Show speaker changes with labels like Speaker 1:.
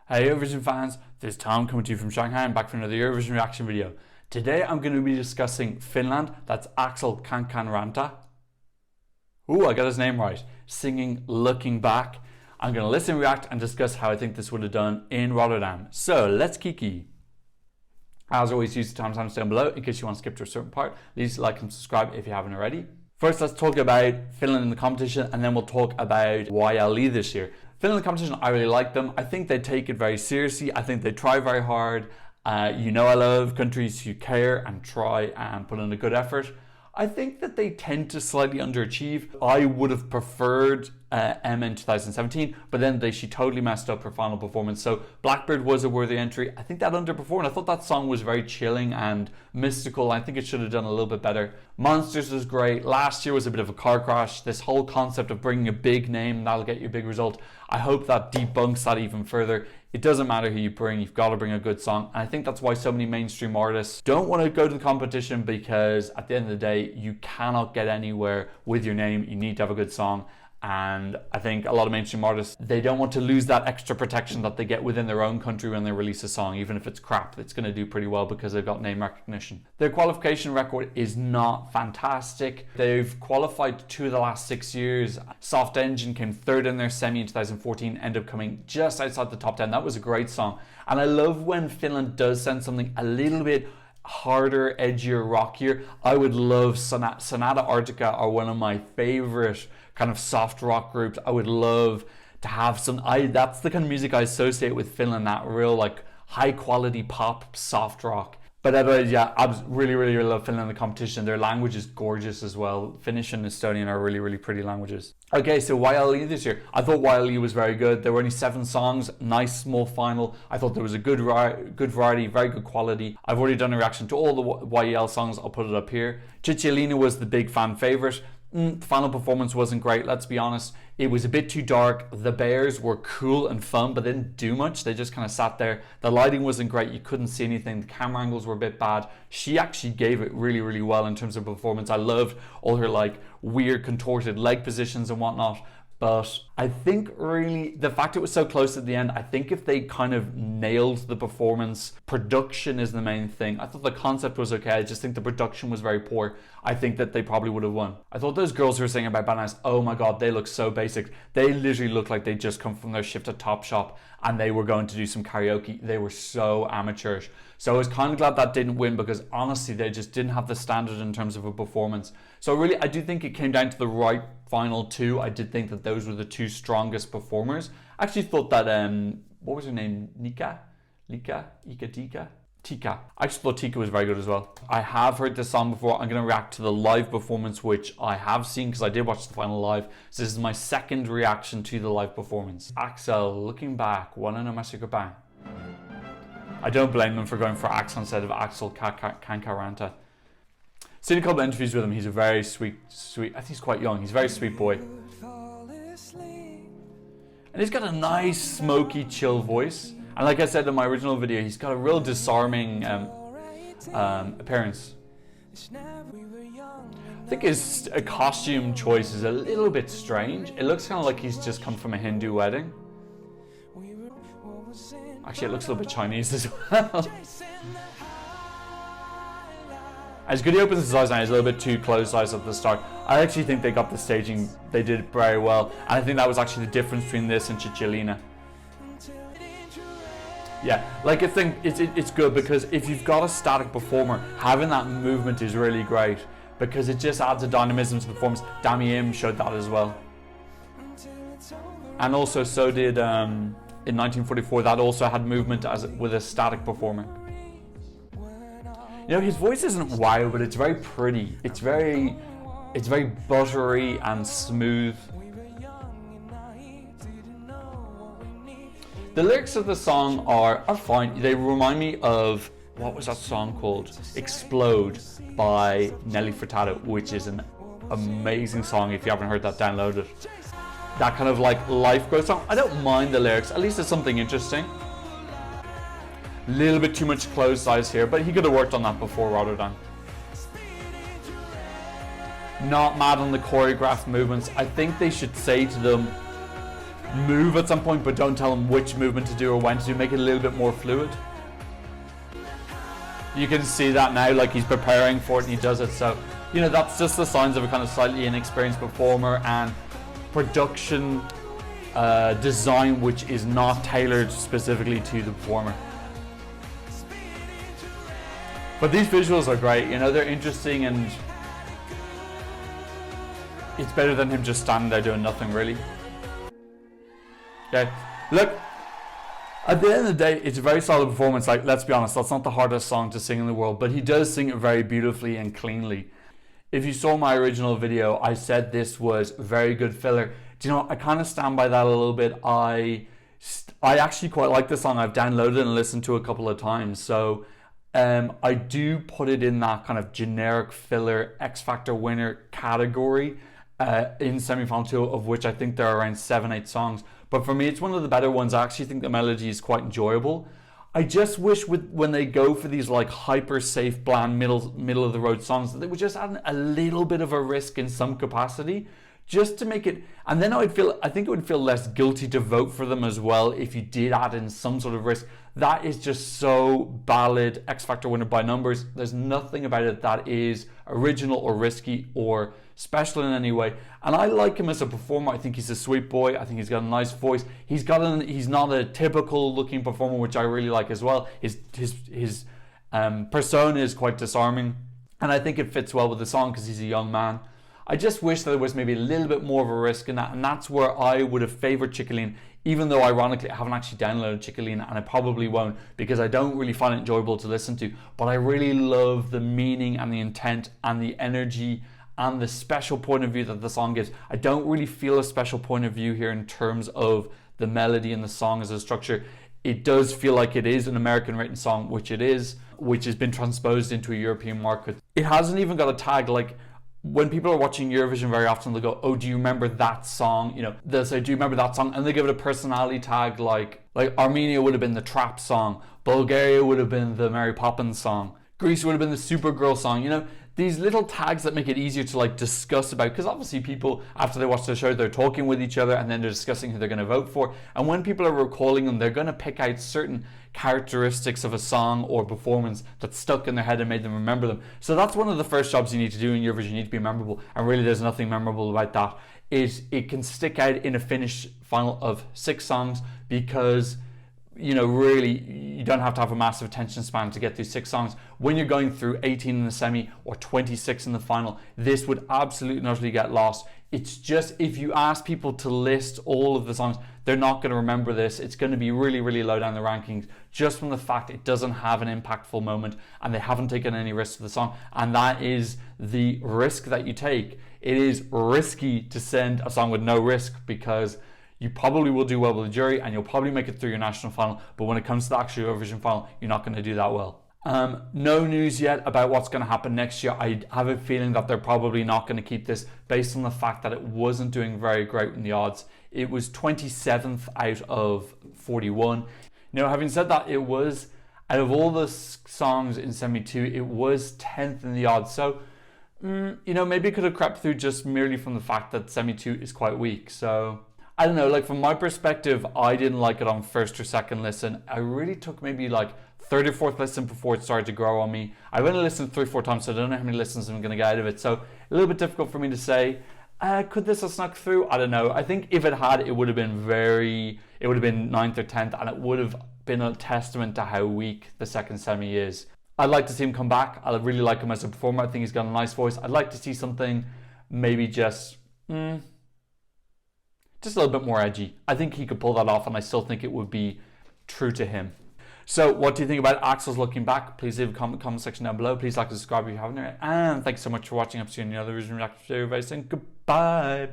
Speaker 1: Hey Eurovision fans, this is Tom coming to you from Shanghai and back for another Eurovision reaction video. Today I'm going to be discussing Finland, that's Aksel Kankanraanta. Ooh, I got his name right. Singing Looking Back. I'm going to listen, react and discuss how I think this would have done in Rotterdam. So let's kiki. As always, use the timestamps down below in case you want to skip to a certain part. Please like and subscribe if you haven't already. First, let's talk about Finland in the competition and then we'll talk about YLE this year. Finland in the competition, I really like them. I think they take it very seriously. I think they try very hard. You know I love countries who care and try and put in a good effort. I think that they tend to slightly underachieve. I would have preferred Emma in 2017, but then she totally messed up her final performance. So Blackbird was a worthy entry. I think that underperformed. I thought that song was very chilling and mystical. I think it should have done a little bit better. Monsters was great. Last year was a bit of a car crash. This whole concept of bringing a big name, that'll get you a big result. I hope that debunks that even further. It doesn't matter who you bring, you've got to bring a good song. And I think that's why so many mainstream artists don't want to go to the competition, because at the end of the day, you cannot get anywhere with your name. You need to have a good song. And I think a lot of mainstream artists, they don't want to lose that extra protection that they get within their own country when they release a song. Even if it's crap, it's going to do pretty well because they've got name recognition. Their qualification record is not fantastic. They've qualified 2 of the last 6 years. Soft Engine came 3rd in their semi in 2014, ended up coming just outside the top 10. That was a great song. And I love when Finland does send something a little bit harder, edgier, rockier. I would love Sonata Arctica are one of my favorite kind of soft rock groups. I would love to have some, that's the kind of music I associate with Finland, that real like high quality pop, soft rock. But otherwise, yeah, I really love Finland in the competition. Their language is gorgeous as well. Finnish and Estonian are really pretty languages. Okay, so YLE this year. I thought YLE was very good. There were only 7 songs, nice small final. I thought there was a good variety, very good quality. I've already done a reaction to all the YEL songs. I'll put it up here. Cicciolina was the big fan favorite. The final performance wasn't great, let's be honest. It was a bit too dark. The bears were cool and fun, but they didn't do much. They just kind of sat there. The lighting wasn't great. You couldn't see anything. The camera angles were a bit bad. She actually gave it really well in terms of performance. I loved all her like weird contorted leg positions and whatnot. But I think really the fact it was so close at the end, I think if they kind of nailed the performance, production is the main thing. I thought the concept was okay. I just think the production was very poor. I think that they probably would have won. I thought those girls who were singing about bananas, oh my God, they look so basic. They literally look like they just come from their shift at Topshop and they were going to do some karaoke. They were so amateurish. So I was kind of glad that didn't win, because honestly, they just didn't have the standard in terms of a performance. So really, I do think it came down to the right final 2. I did think that those were the 2 strongest performers. I actually thought that, what was her name? Tika? I actually thought Tika was very good as well. I have heard this song before. I'm going to react to the live performance, which I have seen because I did watch the final live. So this is my second reaction to the live performance. Aksel, Looking Back, Wanna Know Master Bang. I don't blame them for going for Aksel instead of Aksel Kankanraanta. Seen a couple of interviews with him. He's a very sweet, I think he's quite young. He's a very sweet boy. And he's got a nice, smoky, chill voice. And like I said in my original video, he's got a real disarming appearance. I think his costume choice is a little bit strange. It looks kind of like he's just come from a Hindu wedding. Actually, it looks a little bit Chinese as well. As good he opens his eyes now, he's a little bit too closed eyes at the start. I actually think they got the staging, they did it very well. And I think that was actually the difference between this and Cicciolina. Yeah, like I think it's good, because if you've got a static performer, having that movement is really great, because it just adds a dynamism to the performance. Dami Im showed that as well. And also so did in 1944, that also had movement with a static performer. You know, his voice isn't wow, but it's very pretty. It's very buttery and smooth. The lyrics of the song are fine. They remind me of, what was that song called? Explode by Nelly Furtado, which is an amazing song. If you haven't heard that, download it. That kind of like life growth song. I don't mind the lyrics, at least it's something interesting. Little bit too much closed eyes here, but he could have worked on that before Rotterdam. Not mad on the choreographed movements. I think they should say to them, move at some point, but don't tell him which movement to do or when to do. Make it a little bit more fluid. You can see that now, like he's preparing for it and he does it. So, you know, that's just the signs of a kind of slightly inexperienced performer and production design which is not tailored specifically to the performer. But these visuals are great, you know, they're interesting, and it's better than him just standing there doing nothing really. Okay, look, at the end of the day, it's a very solid performance. Like, let's be honest, that's not the hardest song to sing in the world, but he does sing it very beautifully and cleanly. If you saw my original video, I said this was very good filler. Do you know, I kind of stand by that a little bit. I actually quite like this song. I've downloaded and listened to it a couple of times. So I do put it in that kind of generic filler X Factor winner category in semi-final 2, of which I think there are around 7-8 songs. But for me, it's one of the better ones. I actually think the melody is quite enjoyable. I just wish when they go for these like hyper safe, bland, middle of the road songs, that they would just add a little bit of a risk in some capacity, just to make it. And then I think it would feel less guilty to vote for them as well if you did add in some sort of risk. That is just so ballad, X Factor winner by numbers. There's nothing about it that is original or risky or special in any way. And I like him as a performer. I think he's a sweet boy. I think he's got a nice voice. He's not a typical looking performer, which I really like as well. His persona is quite disarming, and I think it fits well with the song because he's a young man. I just wish that there was maybe a little bit more of a risk in that, and that's where I would have favored Chickalene, even though ironically I haven't actually downloaded Chickalene, and I probably won't because I don't really find it enjoyable to listen to. But I really love the meaning and the intent and the energy and the special point of view that the song gives. I don't really feel a special point of view here in terms of the melody and the song as a structure. It does feel like it is an American written song, which it is, which has been transposed into a European market. It hasn't even got a tag. Like, when people are watching Eurovision, very often they'll go, oh, do you remember that song? You know, they'll say, do you remember that song? And they give it a personality tag, like Armenia would have been the Trap song, Bulgaria would have been the Mary Poppins song, Greece would have been the Supergirl song. You know, these little tags that make it easier to like discuss about, because obviously people, after they watch the show, they're talking with each other and then they're discussing who they're going to vote for. And when people are recalling them, they're going to pick out certain characteristics of a song or performance that stuck in their head and made them remember them. So that's one of the first jobs you need to do in Eurovision. You need to be memorable, and really there's nothing memorable about that. It can stick out in a finished final of 6 songs because, you know, really you don't have to have a massive attention span to get through 6 songs. When you're going through 18 in the semi or 26 in the final, this would absolutely and utterly get lost. It's just, if you ask people to list all of the songs, they're not going to remember this. It's going to be really, really low down the rankings just from the fact it doesn't have an impactful moment and they haven't taken any risks with the song. And that is the risk that you take. It is risky to send a song with no risk because you probably will do well with the jury and you'll probably make it through your national final. But when it comes to the actual Eurovision final, you're not going to do that well. No news yet about what's going to happen next year. I have a feeling that they're probably not going to keep this based on the fact that it wasn't doing very great in the odds. It was 27th out of 41. Now, having said that, it was, out of all the songs in Semi 2, it was 10th in the odds. So, you know, maybe it could have crept through just merely from the fact that Semi 2 is quite weak. So, I don't know, like from my perspective, I didn't like it on first or second listen. I really took maybe like third or fourth listen before it started to grow on me. I've only listened 3-4 times, so I don't know how many listens I'm going to get out of it. So a little bit difficult for me to say. Could this have snuck through? I don't know. I think if it had, it would have been 9th or 10th, and it would have been a testament to how weak the second semi is. I'd like to see him come back. I really like him as a performer. I think he's got a nice voice. I'd like to see something maybe just a little bit more edgy. I think he could pull that off, and I still think it would be true to him. So what do you think about Aksel's looking back? Please leave a comment section down below. Please like and subscribe if you haven't already. And thanks so much for watching. I'll see you in another Eurovision reaction video very soon. Goodbye.